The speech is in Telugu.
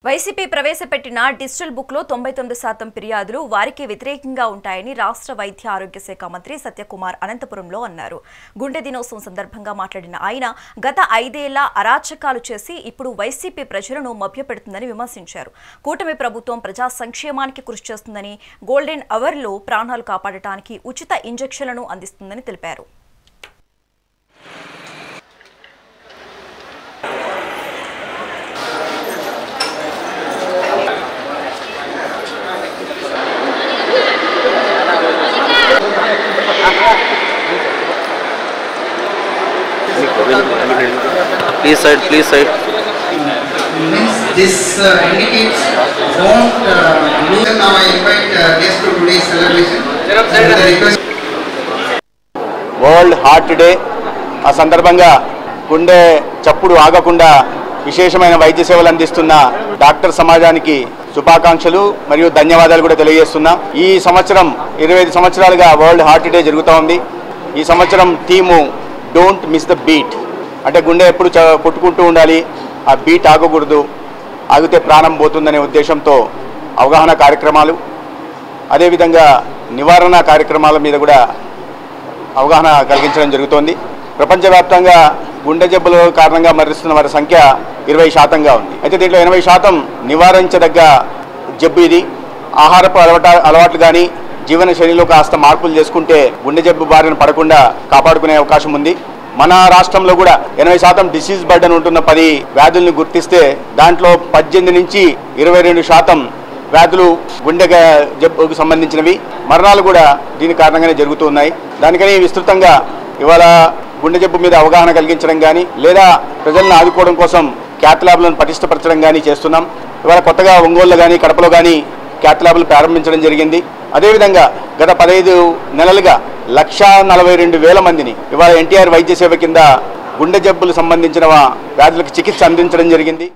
వైసీపీ ప్రవేశపెట్టిన డిజిటల్ బుక్ లో 99% ఫిర్యాదులు వారికి వ్యతిరేకంగా ఉంటాయని రాష్ట్ర వైద్య ఆరోగ్య శాఖ మంత్రి సత్యకుమార్ అనంతపురంలో అన్నారు. గుండె దినోత్సవం సందర్భంగా మాట్లాడిన ఆయన గత 5 ఏళ్ల అరాచకాలు చేసి ఇప్పుడు వైసీపీ ప్రజలను మభ్యపెడుతుందని విమర్శించారు. కూటమి ప్రభుత్వం ప్రజా సంక్షేమానికి కృషి చేస్తుందని, గోల్డెన్ అవర్ లో ప్రాణాలు కాపాడటానికి ఉచిత ఇంజెక్షన్లను అందిస్తుందని తెలిపారు. Please side. This indicates don't lose. Now I invite guests to today's celebration. World heart day ఆ సందర్భంగా గుండె చప్పుడు ఆగకుండా విశేషమైన వైద్య సేవలు అందిస్తున్న డాక్టర్ సమాజానికి శుభాకాంక్షలు మరియు ధన్యవాదాలు కూడా తెలియజేస్తున్నా. ఈ సంవత్సరం 25 సంవత్సరాలుగా వరల్డ్ హార్ట్ డే జరుగుతూ ఉంది. ఈ సంవత్సరం theme don't miss the beat, అంటే గుండె ఎప్పుడు కొట్టుకుంటూ ఉండాలి, ఆ బీట్ ఆగకూడదు, ఆగితే ప్రాణం పోతుందనే ఉద్దేశంతో అవగాహన కార్యక్రమాలు, అదేవిధంగా నివారణ కార్యక్రమాల మీద కూడా అవగాహన కలిగించడం జరుగుతోంది. ప్రపంచవ్యాప్తంగా గుండె జబ్బుల కారణంగా మరణిస్తున్న వారి సంఖ్య 20% ఉంది. అయితే దీంట్లో 80% నివారించదగ్గ జబ్బు ఇది. ఆహారపు అలవాట్లు కానీ జీవన శైలిలో కాస్త మార్పులు చేసుకుంటే గుండె జబ్బు బారిన పడకుండా కాపాడుకునే అవకాశం ఉంది. మన రాష్ట్రంలో కూడా 80% డిసీజ్ బర్డన్ ఉంటున్న 10 వ్యాధుల్ని గుర్తిస్తే దాంట్లో 18 నుంచి 22% వ్యాధులు గుండె జబ్బుకు సంబంధించినవి. మరణాలు కూడా దీని కారణంగానే జరుగుతూ ఉన్నాయి. దానికని విస్తృతంగా ఇవాళ గుండె జబ్బు మీద అవగాహన కలిగించడం కానీ లేదా ప్రజలను ఆదుకోవడం కోసం క్యాత్ ల్యాబ్లను పటిష్టపరచడం కానీ చేస్తున్నాం. ఇవాళ కొత్తగా ఒంగోలులో కానీ కడపలో కానీ క్యాత్ ల్యాబ్లు ప్రారంభించడం జరిగింది. అదేవిధంగా గత 15 నెలలుగా 1,42,000 మందిని ఇవాళ ఎన్టీఆర్ వైద్య సేవ కింద గుండె జబ్బులు సంబంధించిన వ్యాధులకు చికిత్స అందించడం జరిగింది.